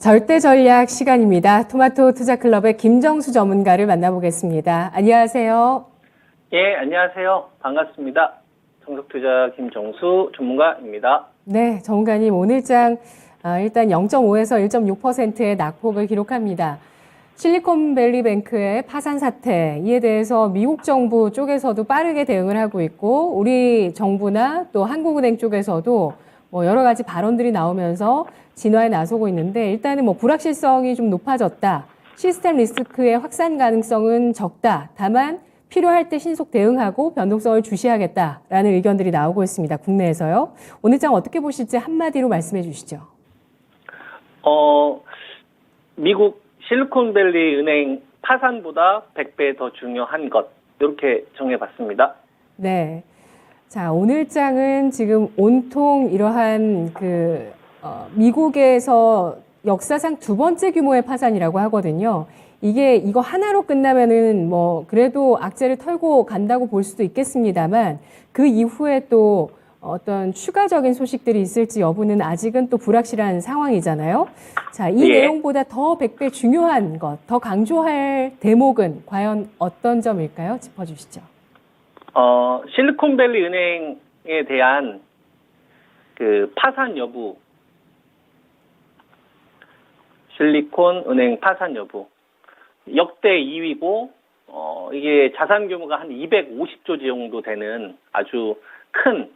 절대 전략 시간입니다. 토마토 투자클럽의 김정수 전문가를 만나보겠습니다. 안녕하세요. 예, 안녕하세요. 반갑습니다. 정석투자 김정수 전문가입니다. 네, 전문가님 오늘장 일단 0.5에서 1.6%의 낙폭을 기록합니다. 실리콘밸리뱅크의 파산 사태, 이에 대해서 미국 정부 쪽에서도 빠르게 대응을 하고 있고 우리 정부나 또 한국은행 쪽에서도 여러 가지 발언들이 나오면서 진화에 나서고 있는데 일단은 불확실성이 좀 높아졌다. 시스템 리스크의 확산 가능성은 적다. 다만 필요할 때 신속 대응하고 변동성을 주시하겠다라는 의견들이 나오고 있습니다. 국내에서요. 오늘장 어떻게 보실지 한마디로 말씀해 주시죠. 미국 실리콘밸리 은행 파산보다 100배 더 중요한 것, 이렇게 정해봤습니다. 네. 자, 오늘장은 지금 온통 이러한 미국에서 역사상 두 번째 규모의 파산이라고 하거든요. 이거 하나로 끝나면은 그래도 악재를 털고 간다고 볼 수도 있겠습니다만 그 이후에 또 어떤 추가적인 소식들이 있을지 여부는 아직은 또 불확실한 상황이잖아요. 자, 이 내용보다 더 100배 중요한 것, 더 강조할 대목은 과연 어떤 점일까요? 짚어주시죠. 실리콘밸리 은행에 대한 파산 여부, 실리콘 은행 파산 여부, 역대 2위고, 이게 자산 규모가 한 250조 정도 되는 아주 큰,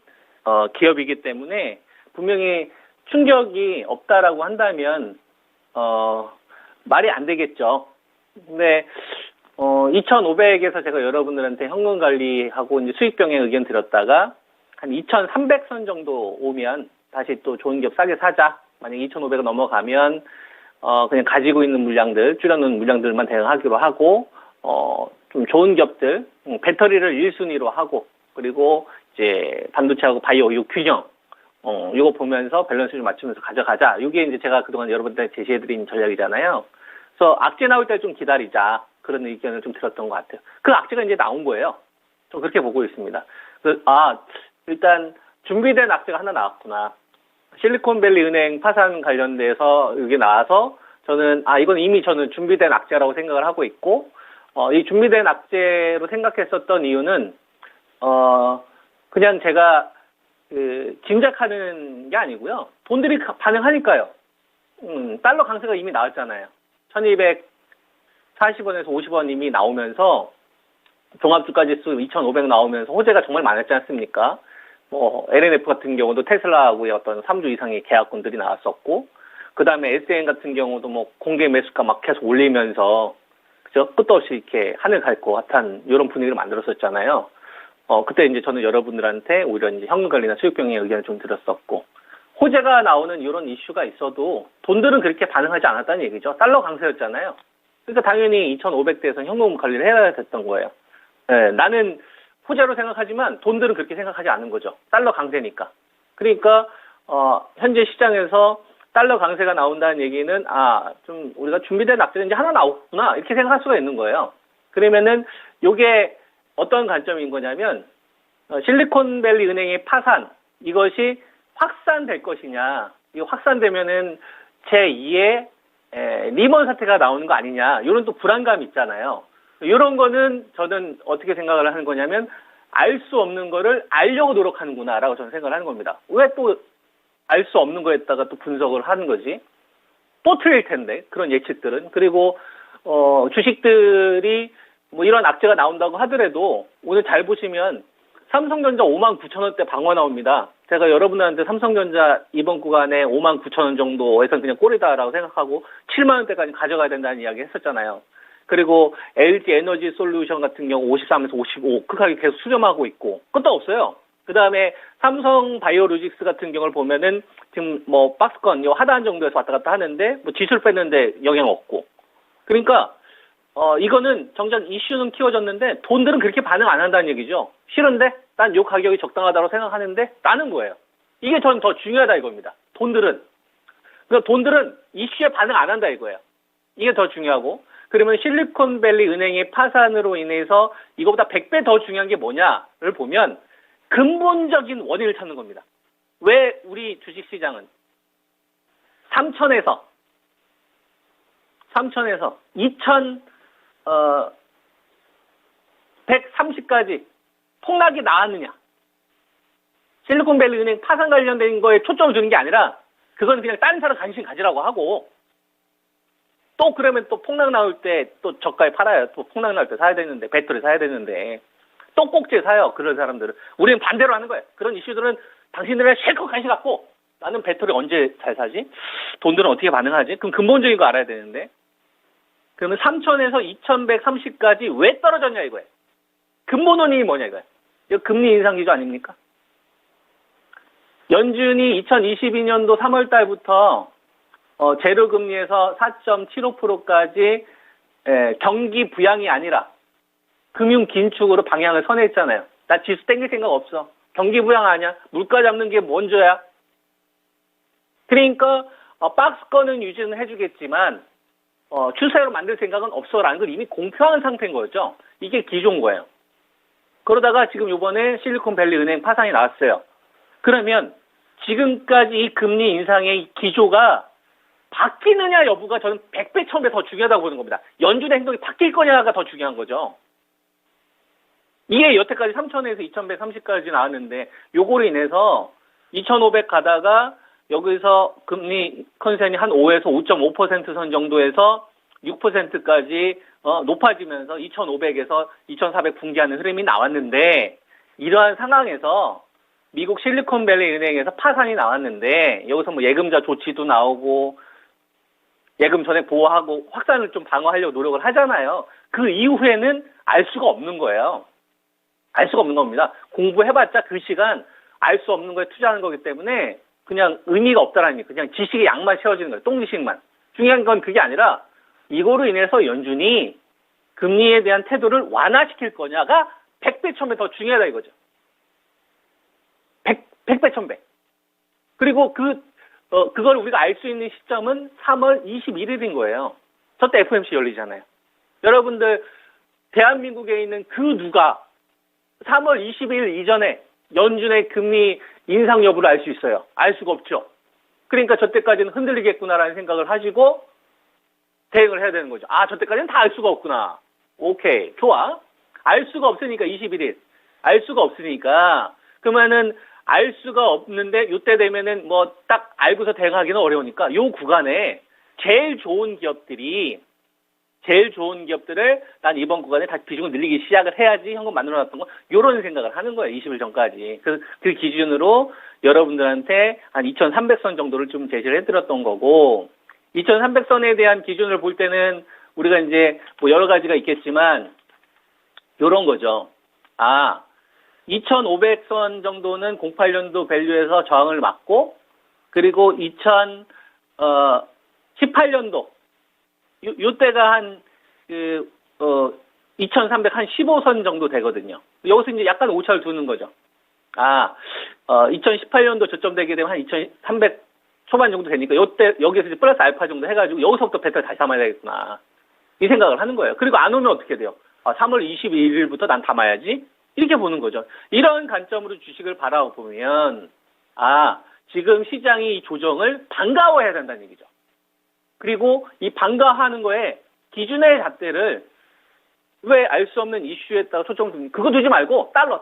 기업이기 때문에 분명히 충격이 없다라고 한다면, 말이 안 되겠죠. 근데, 2,500에서 제가 여러분들한테 현금 관리하고 이제 수익 병행 의견 드렸다가 한 2,300선 정도 오면 다시 또 좋은 기업 싸게 사자. 만약 2,500을 넘어가면 그냥 가지고 있는 물량들, 줄여놓은 물량들만 대응하기로 하고 좀 좋은 기업들, 배터리를 1순위로 하고 그리고 이제 반도체하고 바이오 요 균형 이거 보면서 밸런스 좀 맞추면서 가져가자. 이게 이제 제가 그동안 여러분들한테 제시해드린 전략이잖아요. 그래서 악재 나올 때 좀 기다리자. 그런 의견을 좀 들었던 것 같아요. 그 악재가 이제 나온 거예요. 좀 그렇게 보고 있습니다. 일단 준비된 악재가 하나 나왔구나. 실리콘밸리 은행 파산 관련돼서 이게 나와서 저는 이건 이미 저는 준비된 악재라고 생각을 하고 있고 이 준비된 악재로 생각했었던 이유는 그냥 제가 짐작하는 게 아니고요. 돈들이 반응하니까요. 달러 강세가 이미 나왔잖아요. 1240원에서 50원 이미 나오면서 종합주가지수 2,500 나오면서 호재가 정말 많았지 않습니까? LNF 같은 경우도 테슬라하고의 어떤 3주 이상의 계약권들이 나왔었고, 그 다음에 SN 같은 경우도 공개 매수가 막 계속 올리면서, 그죠? 끝도 없이 이렇게 하늘 갈 것 같은 이런 분위기를 만들었었잖아요. 그때 이제 저는 여러분들한테 오히려 이제 현금 관리나 수익 병행의 의견을 좀 드렸었고, 호재가 나오는 이런 이슈가 있어도 돈들은 그렇게 반응하지 않았다는 얘기죠. 달러 강세였잖아요. 그러니까 당연히 2,500대에서 현금 관리를 해야 됐던 거예요. 네, 나는 호재로 생각하지만 돈들은 그렇게 생각하지 않은 거죠. 달러 강세니까. 그러니까 현재 시장에서 달러 강세가 나온다는 얘기는 좀 우리가 준비된 악재는 이제 하나 나왔구나 이렇게 생각할 수가 있는 거예요. 그러면은 이게 어떤 관점인 거냐면 실리콘밸리 은행의 파산 이것이 확산될 것이냐. 이거 확산되면은 제2의 리먼 사태가 나오는 거 아니냐. 이런 또 불안감이 있잖아요. 이런 거는 저는 어떻게 생각을 하는 거냐면 알 수 없는 거를 알려고 노력하는구나라고 저는 생각을 하는 겁니다. 왜 또 알 수 없는 거에다가 또 분석을 하는 거지? 또 틀릴 텐데 그런 예측들은. 그리고 주식들이 이런 악재가 나온다고 하더라도 오늘 잘 보시면 삼성전자 59,000원대 방어 나옵니다. 제가 여러분들한테 삼성전자 이번 구간에 59,000원 정도에선 그냥 꼴이다라고 생각하고 7만원대까지 가져가야 된다는 이야기 했었잖아요. 그리고 LG 에너지 솔루션 같은 경우 53에서 55 극하게 계속 수렴하고 있고 끝도 없어요. 그 다음에 삼성 바이오로직스 같은 경우를 보면은 지금 박스권 하단 정도에서 왔다 갔다 하는데 지수를 뺐는데 영향 없고. 그러니까 이거는 정작 이슈는 키워졌는데 돈들은 그렇게 반응 안 한다는 얘기죠. 싫은데 난 요 가격이 적당하다고 생각하는데 따는 거예요. 이게 전 더 중요하다 이겁니다. 돈들은. 그러니까 돈들은 이슈에 반응 안 한다 이거예요. 이게 더 중요하고. 그러면 실리콘밸리 은행의 파산으로 인해서 이거보다 100배 더 중요한 게 뭐냐를 보면 근본적인 원인을 찾는 겁니다. 왜 우리 주식시장은 3천에서 3천에서 2130까지 폭락이 나왔느냐. 실리콘밸리 은행 파산 관련된 거에 초점을 두는 게 아니라 그건 그냥 다른 사람 관심 가지라고 하고 또 그러면 또 폭락 나올 때 또 저가에 팔아요. 또 폭락 나올 때 사야 되는데 배터리 사야 되는데 또 꼭지 사요. 그런 사람들은. 우리는 반대로 하는 거예요. 그런 이슈들은 당신들은 실컷 관심 갖고 나는 배터리 언제 잘 사지? 돈들은 어떻게 반응하지? 그럼 근본적인 거 알아야 되는데 그러면 3천에서 2130까지 왜 떨어졌냐 이거예요. 근본 원인이 뭐냐 이거예요. 이거 금리 인상 기조 아닙니까? 연준이 2022년도 3월 달부터 제로금리에서 4.75%까지 경기 부양이 아니라 금융 긴축으로 방향을 선회했잖아요. 나 지수 땡길 생각 없어. 경기 부양 아니야. 물가 잡는 게 먼저야. 그러니까 박스권은 유지는 해주겠지만 추세로 만들 생각은 없어라는 걸 이미 공표한 상태인 거죠. 이게 기조인 거예요. 그러다가 지금 이번에 실리콘밸리 은행 파산이 나왔어요. 그러면 지금까지 이 금리 인상의 기조가 바뀌느냐 여부가 저는 100배, 1000배 더 중요하다고 보는 겁니다. 연준의 행동이 바뀔 거냐가 더 중요한 거죠. 이게 여태까지 3,000에서 2,130까지 나왔는데 요거로 인해서 2,500 가다가 여기서 금리 컨센이 한 5에서 5.5% 선 정도에서 6%까지 높아지면서 2,500에서 2,400 붕괴하는 흐름이 나왔는데 이러한 상황에서 미국 실리콘밸리 은행에서 파산이 나왔는데 여기서 뭐 예금자 조치도 나오고 예금 전액 보호하고 확산을 좀 방어하려고 노력을 하잖아요. 그 이후에는 알 수가 없는 거예요. 알 수가 없는 겁니다. 공부해봤자 그 시간 알 수 없는 거에 투자하는 거기 때문에 그냥 의미가 없다라는 게 그냥 지식의 양만 채워지는 거예요. 똥지식만. 중요한 건 그게 아니라 이거로 인해서 연준이 금리에 대한 태도를 완화시킬 거냐가 100배, 1000배 더 중요하다 이거죠. 100배, 1000배. 그리고 그걸 우리가 알 수 있는 시점은 3월 21일인 거예요. 저때 FOMC 열리잖아요. 여러분들, 대한민국에 있는 그 누가 3월 20일 이전에 연준의 금리 인상 여부를 알 수 있어요. 알 수가 없죠. 그러니까 저때까지는 흔들리겠구나라는 생각을 하시고 대응을 해야 되는 거죠. 아, 저때까지는 다 알 수가 없구나. 오케이, 좋아. 알 수가 없으니까 21일. 알 수가 없으니까 그러면은 알 수가 없는데 요때 되면은 뭐 딱 알고서 대응하기는 어려우니까 요 구간에 제일 좋은 기업들을 난 이번 구간에 다시 비중을 늘리기 시작을 해야지 현금 만들어놨던 거 요런 생각을 하는 거예요. 20일 전까지. 그 기준으로 여러분들한테 한 2,300선 정도를 좀 제시를 해드렸던 거고 2,300선에 대한 기준을 볼 때는 우리가 이제 뭐 여러 가지가 있겠지만 요런 거죠. 2,500선 정도는 08년도 밸류에서 저항을 맞고 그리고 2018년도 요때가 한 2,315선 정도 되거든요. 여기서 이제 약간 오차를 두는 거죠. 2018년도 저점 되게 되면 한 2,300 초반 정도 되니까 요때 여기서 이제 플러스 알파 정도 해가지고 여기서부터 배터리 다시 담아야 되겠구나 이 생각을 하는 거예요. 그리고 안 오면 어떻게 돼요? 3월 21일부터 난 담아야지 이렇게 보는 거죠. 이런 관점으로 주식을 바라보면 지금 시장이 이 조정을 반가워해야 된다는 얘기죠. 그리고 이 반가워하는 거에 기준의 잣대를 왜 알 수 없는 이슈에 따라 초점을 두는 그거 두지 말고 달러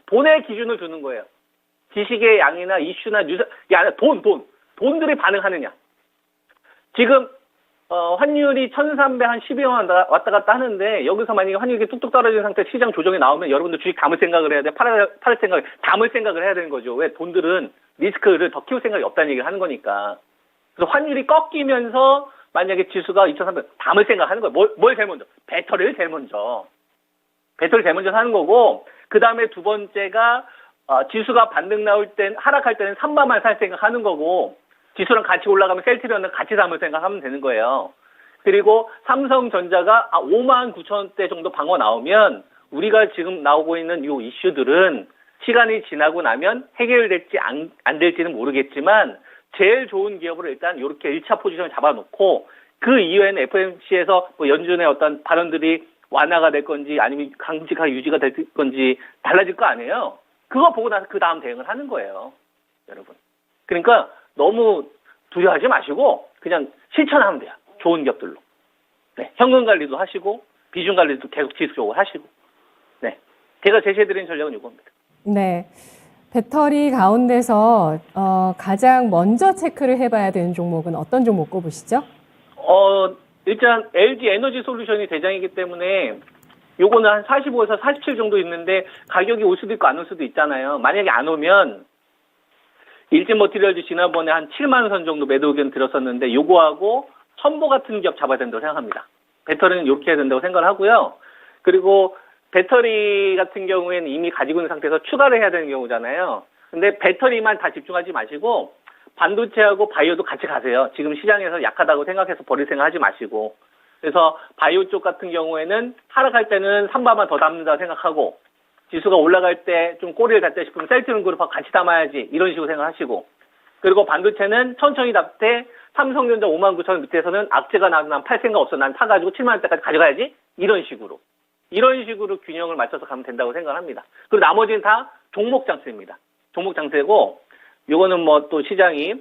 돈의 기준을 두는 거예요. 지식의 양이나 이슈나 뉴스 아니라 돈들이 반응하느냐. 지금 환율이 1,312원 왔다 갔다 하는데 여기서 만약에 환율이 뚝뚝 떨어지는 상태 시장 조정이 나오면 여러분들 주식 담을 생각을 해야 돼. 팔을 담을 생각을 해야 되는 거죠. 왜 돈들은 리스크를 더 키울 생각이 없다는 얘기를 하는 거니까. 그래서 환율이 꺾이면서 만약에 지수가 2,300 담을 생각하는 거예요. 뭘 제일 먼저? 배터리를 제일 먼저 사는 거고 그 다음에 두 번째가 지수가 반등 나올 땐 하락할 때는 삼바만 살 생각하는 거고 지수랑 같이 올라가면 셀트리온은 같이 담을 생각하면 되는 거예요. 그리고 삼성전자가 59,000원대 정도 방어 나오면 우리가 지금 나오고 있는 이 이슈들은 시간이 지나고 나면 해결될지 안 될지는 모르겠지만 제일 좋은 기업으로 일단 이렇게 1차 포지션을 잡아놓고 그 이후에는 FOMC에서 뭐 연준의 어떤 발언들이 완화가 될 건지 아니면 강직하게 유지가 될 건지 달라질 거 아니에요. 그거 보고 나서 그 다음 대응을 하는 거예요. 여러분. 그러니까 너무 두려워하지 마시고 그냥 실천하면 돼요. 좋은 기업들로. 네, 현금 관리도 하시고 비중 관리도 계속 지속적으로 하시고. 네, 제가 제시해드린 전략은 이겁니다. 네. 배터리 가운데서 가장 먼저 체크를 해봐야 되는 종목은 어떤 종목 꼽으시죠? 일단 LG 에너지 솔루션이 대장이기 때문에 요거는 한 45에서 47 정도 있는데 가격이 올 수도 있고 안 올 수도 있잖아요. 만약에 안 오면 일진머티리얼즈 지난번에 한 7만 선 정도 매도 의견 들었었는데 요거하고 첨보 같은 기업 잡아야 된다고 생각합니다. 배터리는 이렇게 해야 된다고 생각을 하고요. 그리고 배터리 같은 경우에는 이미 가지고 있는 상태에서 추가를 해야 되는 경우잖아요. 근데 배터리만 다 집중하지 마시고 반도체하고 바이오도 같이 가세요. 지금 시장에서 약하다고 생각해서 버릴 생각 하지 마시고. 그래서 바이오 쪽 같은 경우에는 하락할 때는 3바만 더 담는다고 생각하고 지수가 올라갈 때 좀 꼬리를 닿다 싶으면 셀트리온 그룹하고 같이 담아야지 이런 식으로 생각하시고 그리고 반도체는 천천히 담되 삼성전자 59,000원 밑에서는 악재가 나도 난 팔 생각 없어. 난 사가지고 7만 원대까지 가져가야지. 이런 식으로 균형을 맞춰서 가면 된다고 생각합니다. 그리고 나머지는 다 종목 장세입니다. 종목 장세고 요거는 뭐 또 시장이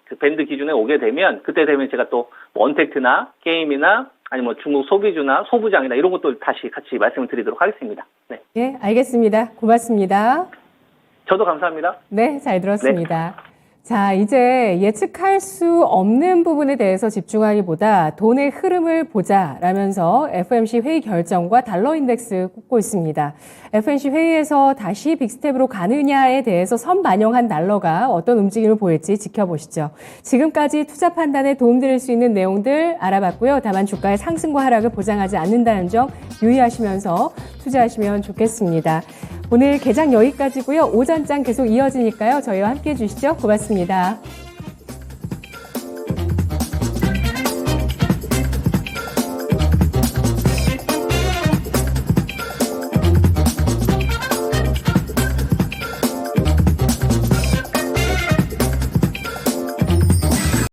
그 밴드 기준에 오게 되면 그때 되면 제가 또 원택트나 게임이나 아니면 중국 소비주나 소부장이나 이런 것도 다시 같이 말씀을 드리도록 하겠습니다. 네. 예, 알겠습니다. 고맙습니다. 저도 감사합니다. 네, 잘 들었습니다. 자, 이제 예측할 수 없는 부분에 대해서 집중하기보다 돈의 흐름을 보자라면서 FOMC 회의 결정과 달러 인덱스 꼽고 있습니다. FOMC 회의에서 다시 빅스텝으로 가느냐에 대해서 선반영한 달러가 어떤 움직임을 보일지 지켜보시죠. 지금까지 투자 판단에 도움드릴 수 있는 내용들 알아봤고요. 다만 주가의 상승과 하락을 보장하지 않는다는 점 유의하시면서 투자하시면 좋겠습니다. 오늘 개장 여기까지고요. 오전장 계속 이어지니까요. 저희와 함께해 주시죠. 고맙습니다.